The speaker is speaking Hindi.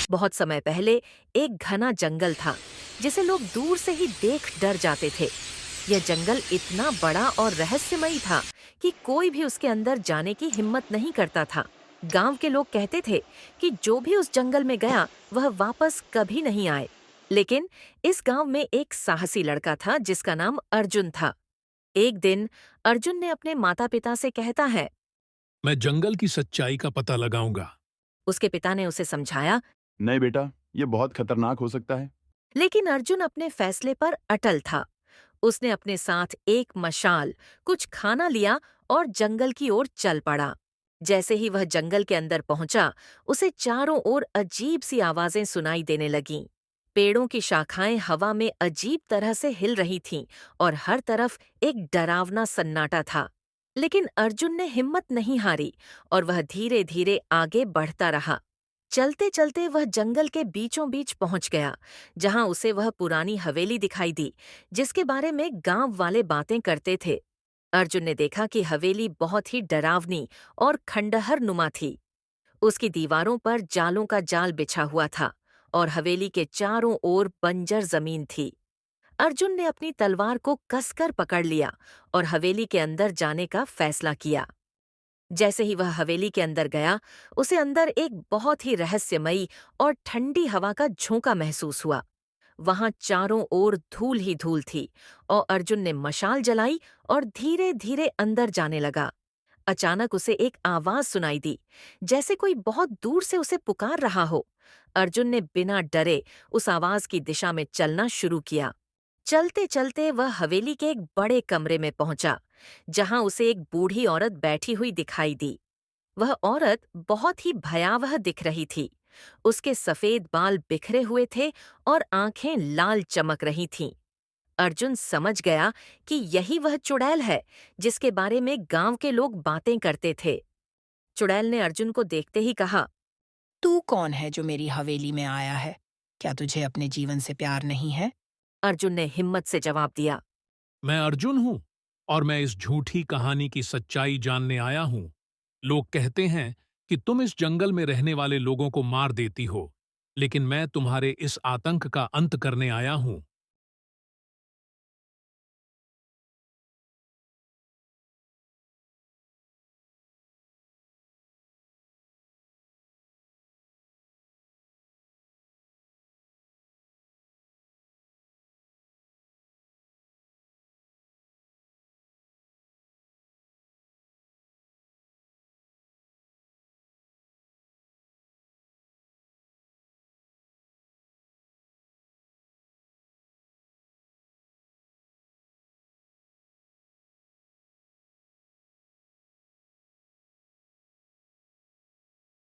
बहुत समय पहले एक घना जंगल था जिसे लोग दूर से ही देख डर जाते थे। यह जंगल इतना बड़ा और रहस्यमयी था कि कोई भी उसके अंदर जाने की हिम्मत नहीं करता था। गांव के लोग कहते थे कि जो भी उस जंगल में गया वह वापस कभी नहीं आए। लेकिन इस गांव में एक साहसी लड़का था जिसका नाम अर्जुन था। एक दिन अर्जुन ने अपने माता पिता से कहता है। मैं जंगल की सच्चाई का पता लगाऊंगा। उसके पिता ने उसे समझाया, नहीं बेटा, ये बहुत खतरनाक हो सकता है। लेकिन अर्जुन अपने फैसले पर अटल था। उसने अपने साथ एक मशाल, कुछ खाना लिया और जंगल की ओर चल पड़ा। जैसे ही वह जंगल के अंदर पहुंचा, उसे चारों ओर अजीब सी आवाजें सुनाई देने लगीं। पेड़ों की शाखाएं हवा में अजीब तरह से हिल रही थीं और हर तरफ एक डरावना सन्नाटा था। लेकिन अर्जुन ने हिम्मत नहीं हारी और वह धीरे धीरे आगे बढ़ता रहा। चलते चलते वह जंगल के बीचों बीच पहुंच गया, जहां उसे वह पुरानी हवेली दिखाई दी जिसके बारे में गांव वाले बातें करते थे। अर्जुन ने देखा कि हवेली बहुत ही डरावनी और खंडहर नुमा थी। उसकी दीवारों पर जालों का जाल बिछा हुआ था और हवेली के चारों ओर बंजर जमीन थी। अर्जुन ने अपनी तलवार को कसकर पकड़ लिया और हवेली के अंदर जाने का फैसला किया। जैसे ही वह हवेली के अंदर गया, उसे अंदर एक बहुत ही रहस्यमयी और ठंडी हवा का झोंका महसूस हुआ। वहां चारों ओर धूल ही धूल थी और अर्जुन ने मशाल जलाई और धीरे धीरे अंदर जाने लगा। अचानक उसे एक आवाज सुनाई दी, जैसे कोई बहुत दूर से उसे पुकार रहा हो। अर्जुन ने बिना डरे उस आवाज की दिशा में चलना शुरू किया। चलते चलते वह हवेली के एक बड़े कमरे में पहुंचा, जहां उसे एक बूढ़ी औरत बैठी हुई दिखाई दी। वह औरत बहुत ही भयावह दिख रही थी। उसके सफेद बाल बिखरे हुए थे और आंखें लाल चमक रही थीं। अर्जुन समझ गया कि यही वह चुड़ैल है जिसके बारे में गांव के लोग बातें करते थे। चुड़ैल ने अर्जुन को देखते ही कहा। तू कौन है जो मेरी हवेली में आया है? क्या तुझे अपने जीवन से प्यार नहीं है? अर्जुन ने हिम्मत से जवाब दिया। मैं अर्जुन हूँ और मैं इस झूठी कहानी की सच्चाई जानने आया हूँ। लोग कहते हैं कि तुम इस जंगल में रहने वाले लोगों को मार देती हो, लेकिन मैं तुम्हारे इस आतंक का अंत करने आया हूँ।